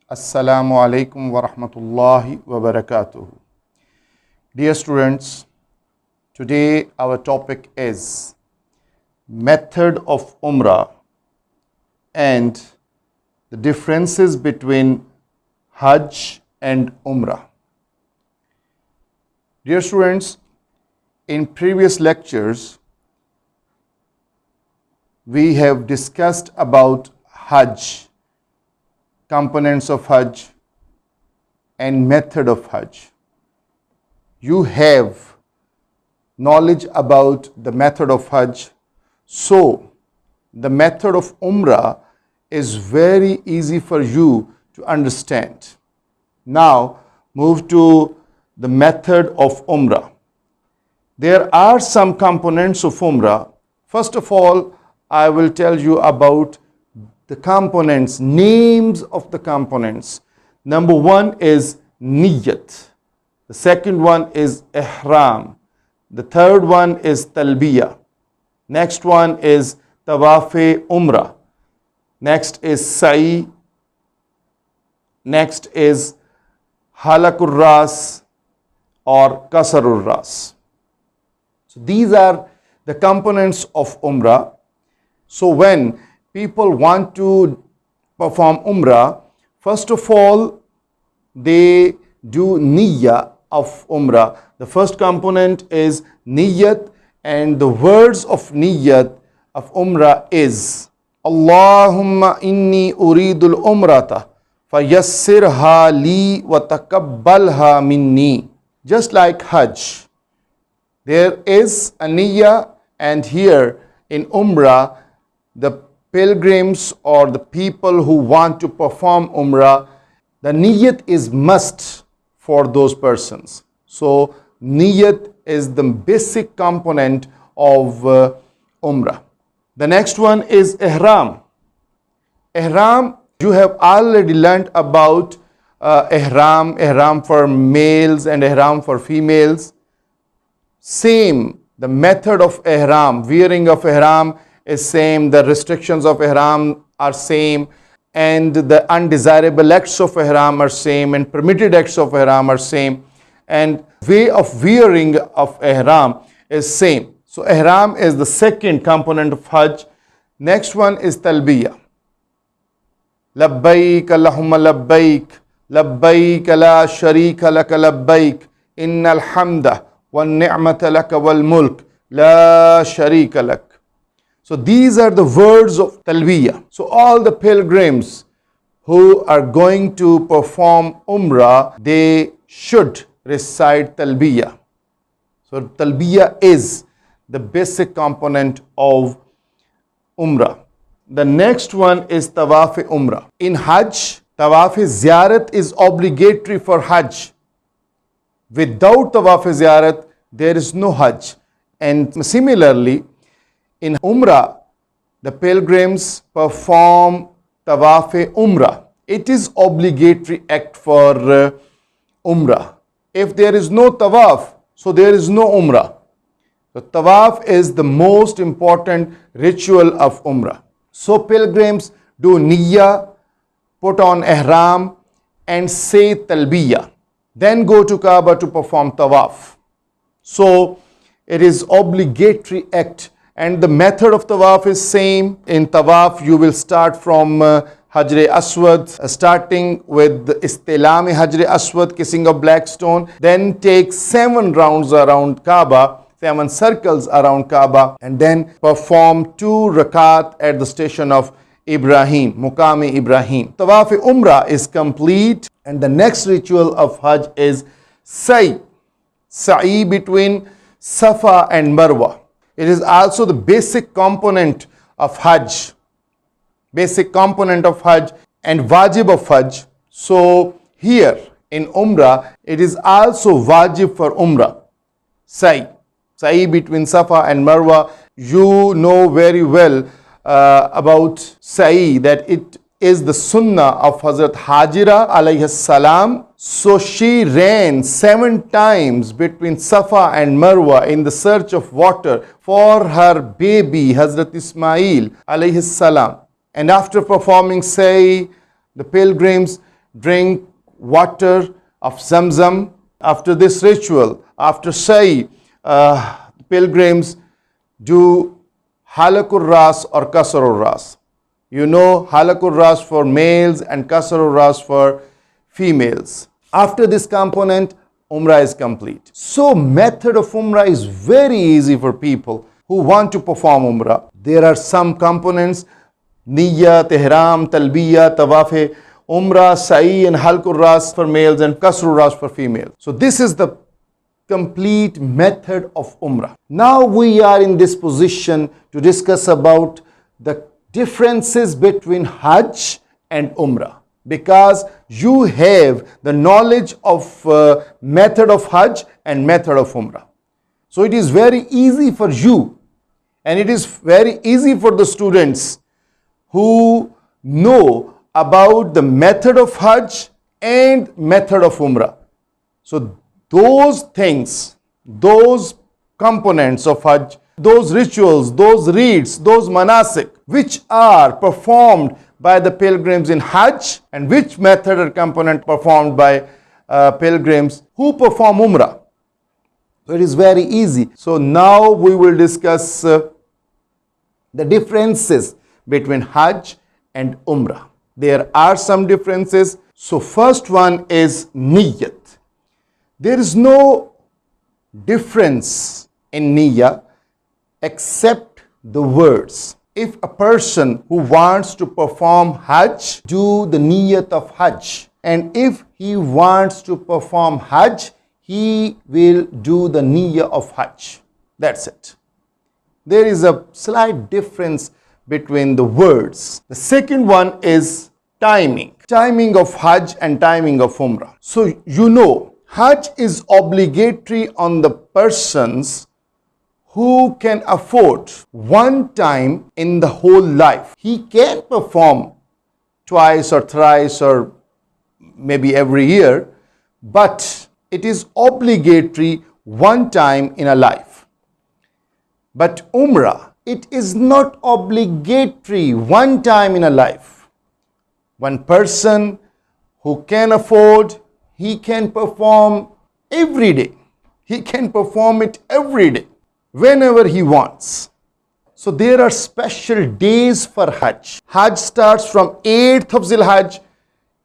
Assalamu alaikum wa rahmatullahi wa barakatuh. Dear students, today our topic is method of Umrah and the differences between Hajj and Umrah. Dear students, in previous lectures, we have discussed about Hajj, components of Hajj and method of Hajj. You have knowledge about the method of Hajj, so the method of Umrah is very easy for you to understand. Now move to the method of Umrah. There are some components of Umrah. First of all, I will tell you about the components, names of the components. Number one is Niyyat. The second one is Ihram. The third one is Talbiyah. Next one is Tawaf-e Umrah. Next is Sa'i. Next is Halakur Ras or Kasarur Ras. So these are the components of Umrah. So when people want to perform Umrah, first of all, they do Niyyah of Umrah. The first component is Niyyat, and the words of Niyyat of Umrah is Allahumma inni uridul umrata fayassirha li wa takabbalha minni. Just like Hajj, there is a Niyyah, and here in Umrah, the pilgrims or the people who want to perform Umrah, the Niyyat is must for those persons. So Niyyat is the basic component of Umrah. The next one is Ihram. Ihram, you have already learned about Ihram for males and Ihram for females. Same, the method of Ihram, wearing of Ihram is same, the restrictions of Ihram are same, and the undesirable acts of Ihram are same, and permitted acts of Ihram are same, and way of wearing of Ihram is same. So Ihram is the second component of Hajj. Next one is Talbiyah. Labbaik Allahumma labbaik, labbaik la sharika laka labbaik, innal hamda wan ni'mata laka wal mulk, la sharika lak. So these are the words of Talbiyah. So all the pilgrims who are going to perform Umrah, they should recite Talbiyah. So Talbiyah is the basic component of Umrah. The next one is Tawaf-e Umrah. In Hajj, Tawaf-e Ziyarat is obligatory for Hajj. Without Tawaf-e Ziyarat, there is no Hajj. And similarly, in Umrah, the pilgrims perform Tawaf-e Umrah. It is obligatory act for Umrah. If there is no Tawaf, so there is no Umrah. So Tawaf is the most important ritual of Umrah. So pilgrims do Niyyah, put on Ihram and say Talbiyah. Then go to Kaaba to perform Tawaf. So it is obligatory act. And the method of Tawaf is same. In Tawaf, you will start from Hajr Aswad, starting with the Istilami Hajr Aswad, kissing of black stone. Then take 7 rounds around Kaaba, 7 circles around Kaaba, and then perform 2 rakat at the station of Ibrahim, Muqam Ibrahim. Tawaf-e Umrah is complete, and the next ritual of Hajj is Sa'i. Sa'i between Safa and Marwa. It is also the basic component of Hajj. Basic component of Hajj and wajib of Hajj. So here in Umrah, it is also wajib for Umrah. Sa'i. Sa'i between Safa and Marwa. You know very well about Sa'i, that it is the sunnah of Hazrat Hajira alayhi salam. So she ran 7 times between Safa and Marwa in the search of water for her baby Hazrat Ismail alayhi salam. And after performing Sa'i, the pilgrims drink water of Zamzam. After this ritual, after Sa'i, pilgrims do Halaqur Ras or Qasrul Ras. You know, Halaqur Ras for males and Qasrul Ras for females. After this component, Umrah is complete. So method of Umrah is very easy for people who want to perform Umrah. There are some components: Niyyat, Ihram, Talbiyah, Tawaf, Umrah, Sa'i and Halqur Ras for males and Qasrul Ras for females. So this is the complete method of Umrah. Now we are in this position to discuss about the differences between Hajj and Umrah, because you have the knowledge of method of Hajj and method of Umrah. So it is very easy for you, and it is very easy for the students who know about the method of Hajj and method of Umrah. So those things, those components of Hajj, those rituals, those rites, those manasik, which are performed by the pilgrims in Hajj, and which method or component performed by pilgrims who perform Umrah. So it is very easy. So now we will discuss the differences between Hajj and Umrah. There are some differences. So first one is Niyyat. There is no difference in Niyyah except the words. If a person who wants to perform Hajj do the Niyyat of Hajj, and if he wants to perform Hajj, he will do the Niyyah of Hajj. That's it. There is a slight difference between the words. The second one is timing. Timing of Hajj and timing of Umrah. So you know, Hajj is obligatory on the persons who can afford one time in the whole life. He can perform twice or thrice or maybe every year, but it is obligatory one time in a life. But Umrah, it is not obligatory one time in a life. One person who can afford, he can perform every day. He can perform it every day, whenever he wants. So there are special days for Hajj. Hajj starts from 8th of Zilhajj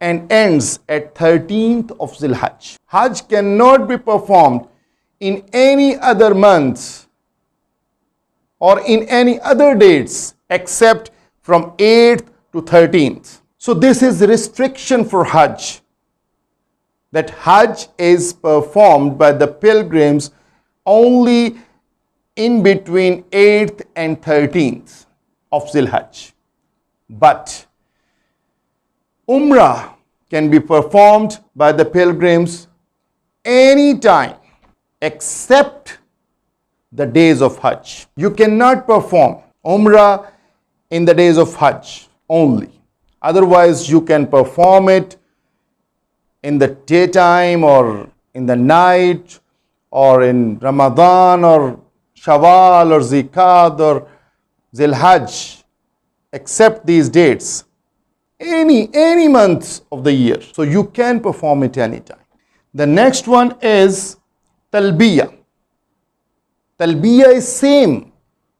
and ends at 13th of Zilhajj. Hajj cannot be performed in any other month or in any other dates except from 8th to 13th. So this is the restriction for Hajj, that Hajj is performed by the pilgrims only in between 8th and 13th of Zilhajj. But Umrah can be performed by the pilgrims any time except the days of Hajj. You cannot perform Umrah in the days of Hajj only. Otherwise, you can perform it in the daytime or in the night or in Ramadan or Shawwal or Zikad or Zilhajj, except these dates, any month of the year. So you can perform it anytime. The next one is Talbiyah. Talbiyah is same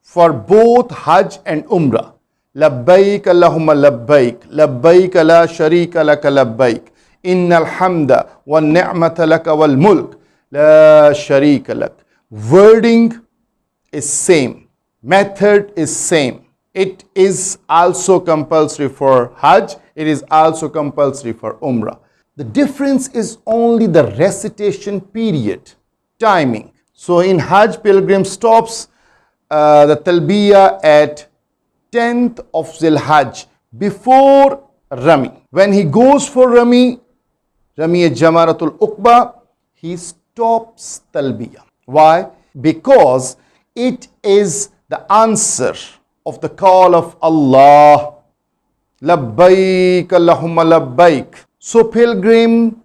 for both Hajj and Umrah. Labbaik Allahumma labbaik, labbaik la sharika laka labbaik, innal hamda wan ni'mata laka wal mulk, la sharika lak. Wording is same, method is same. It is also compulsory for Hajj, it is also compulsory for Umrah. The difference is only the recitation period, timing. So in Hajj, pilgrim stops the Talbiyah at 10th of Zilhajj before Rami. When he goes for Rami Jamaratul Uqba, he stops Talbiyah. Why? Because it is the answer of the call of Allah. Labbaik Allahumma labbaik. So pilgrim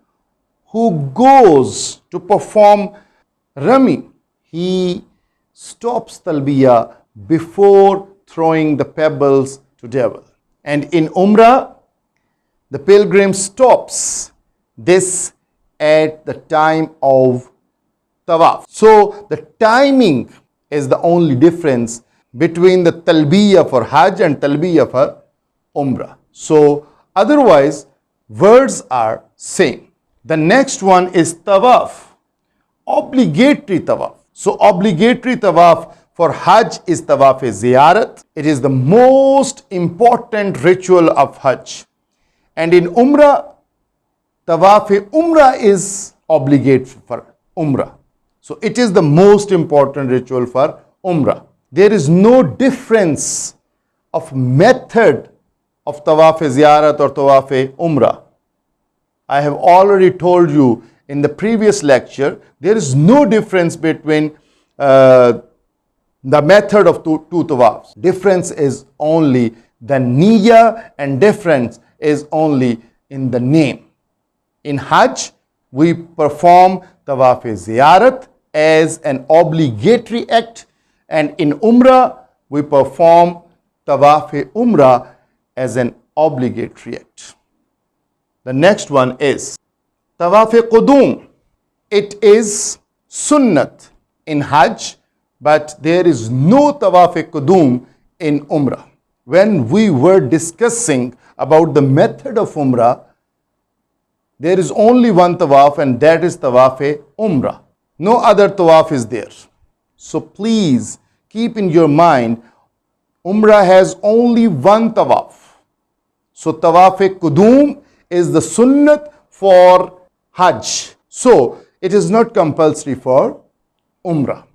who goes to perform Rami, he stops Talbiyah before throwing the pebbles to devil. And in Umrah, the pilgrim stops this at the time of tawaf. So the timing is the only difference between the talbiyah for Hajj and talbiyah for Umrah. So otherwise, words are same. The next one is tawaf, obligatory tawaf. So obligatory tawaf for Hajj is tawaf-e-ziyarat. It is the most important ritual of Hajj. And in Umrah, tawaf-e-Umrah is obligatory for Umrah. So it is the most important ritual for Umrah. There is no difference of method of tawaf-e-ziyarat or tawaf-e-Umrah. I have already told you in the previous lecture, there is no difference between the method of two tawafs. Difference is only the niyyah, and difference is only in the name. In Hajj, we perform tawaf-e-ziyarat as an obligatory act, and in Umrah, we perform tawaf-e-Umrah as an obligatory act. The next one is tawaf-e-Qudum. It is sunnat in Hajj, but there is no tawaf-e-Qudum in Umrah. When we were discussing about the method of Umrah, there is only one tawaf, and that is tawaf-e-Umrah. No other tawaf is there. So please keep in your mind, Umrah has only one tawaf. So tawaf-e-Qudum is the sunnat for Hajj. So it is not compulsory for Umrah.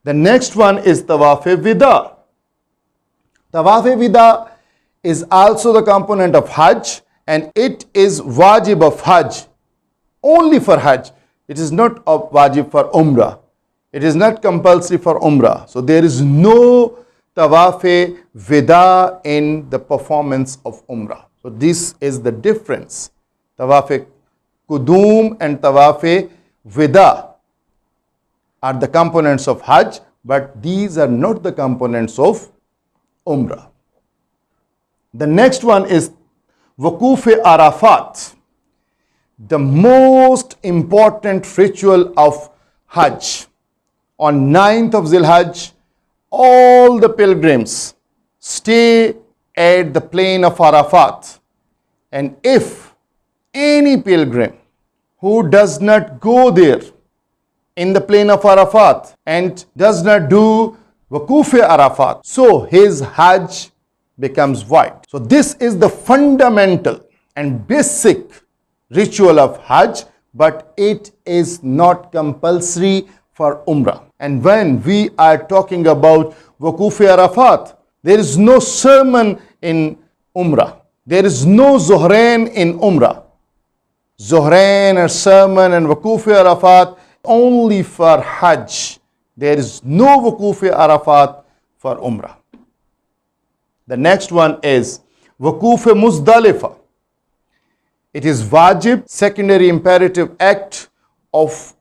The next one is tawaf-e-Wida. Tawaf-e-Wida is also the component of Hajj, and it is wajib of Hajj, only for Hajj. It is not a wajib for Umrah. It is not compulsory for Umrah. So there is no tawaf-e-Wida in the performance of Umrah. So this is the difference. Tawaf-e-Qudum and tawaf-e-Wida are the components of Hajj, but these are not the components of Umrah. The next one is Waquf-e-Arafat, the most important ritual of Hajj. On 9th of Zilhajj, all the pilgrims stay at the plain of Arafat. And if any pilgrim who does not go there in the plain of Arafat and does not do Waquf-e-Arafat, so his Hajj becomes void. So this is the fundamental and basic ritual of Hajj, but it is not compulsory for Umrah. And when we are talking about Waquf-e-Arafat, there is no sermon in Umrah. There is no Zuhrain in Umrah. Zuhrain and sermon and Waquf-e-Arafat only for Hajj. There is no Waquf-e-Arafat for Umrah. The next one is Waquf-e-Muzdalifah. It is wajib, secondary imperative act of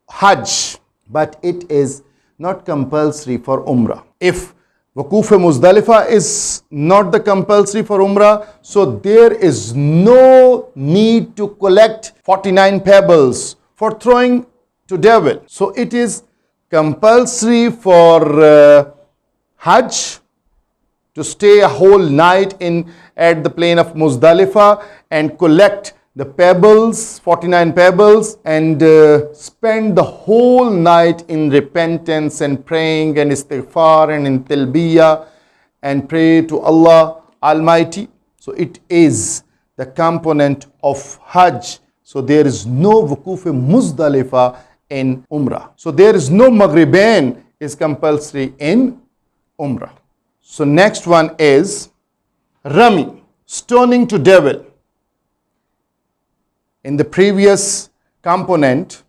Hajj, but it is not compulsory for Umrah. If Waquf-e-Muzdalifah is not the compulsory for Umrah, so there is no need to collect 49 pebbles for throwing to devil. So it is compulsory for Hajj to stay a whole night at the plain of Muzdalifah and collect the pebbles, 49 pebbles, and spend the whole night in repentance and praying and istighfar and in talbiyah and pray to Allah Almighty. So it is the component of Hajj. So there is no Waquf-e-Muzdalifah in Umrah. So there is no Maghribain is compulsory in Umrah. So next one is Rami, stoning to devil. In the previous component,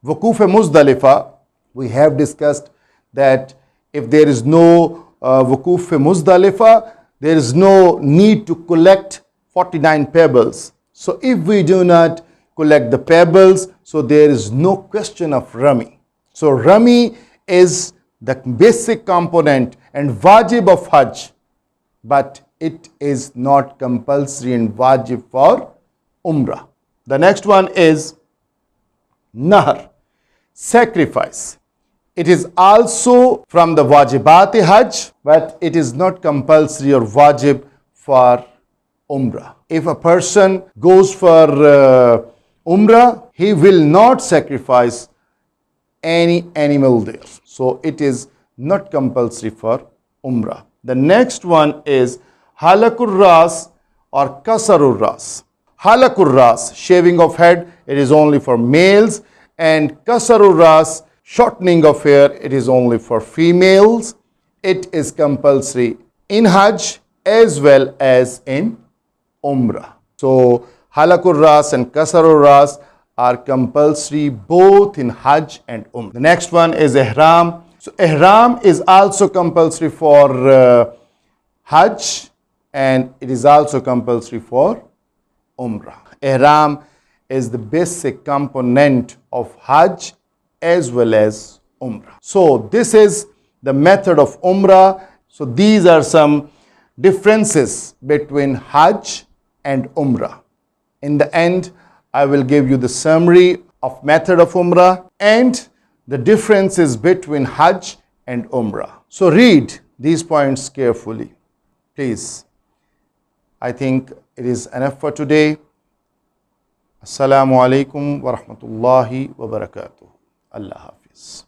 Waquf-e-Muzdalifah, we have discussed that if there is no Waquf-e-Muzdalifah, there is no need to collect 49 pebbles. So if we do not collect the pebbles, so there is no question of Rami. So Rami is the basic component and wajib of Hajj, but it is not compulsory and wajib for Umrah. The next one is Nahr, sacrifice. It is also from the Wajibati Hajj, but it is not compulsory or wajib for Umrah. If a person goes for Umrah, he will not sacrifice any animal there. So it is not compulsory for Umrah. The next one is Halakur Ras or Kasarur Ras. Halakur Ras, shaving of head, it is only for males, and Kasarur Ras, shortening of hair, it is only for females. It is compulsory in Hajj as well as in Umrah. So Halakur Ras and Kasarur Ras are compulsory both in Hajj and Umrah. The next one is Ihram. So Ihram is also compulsory for Hajj, and it is also compulsory for Umrah. Ihram is the basic component of Hajj as well as Umrah. So this is the method of Umrah. So these are some differences between Hajj and Umrah. In the end, I will give you the summary of method of Umrah and the differences between Hajj and Umrah. So read these points carefully, please. I think it is enough for today. Assalamu alaikum wa rahmatullahi wa barakatuh. Allah Hafiz.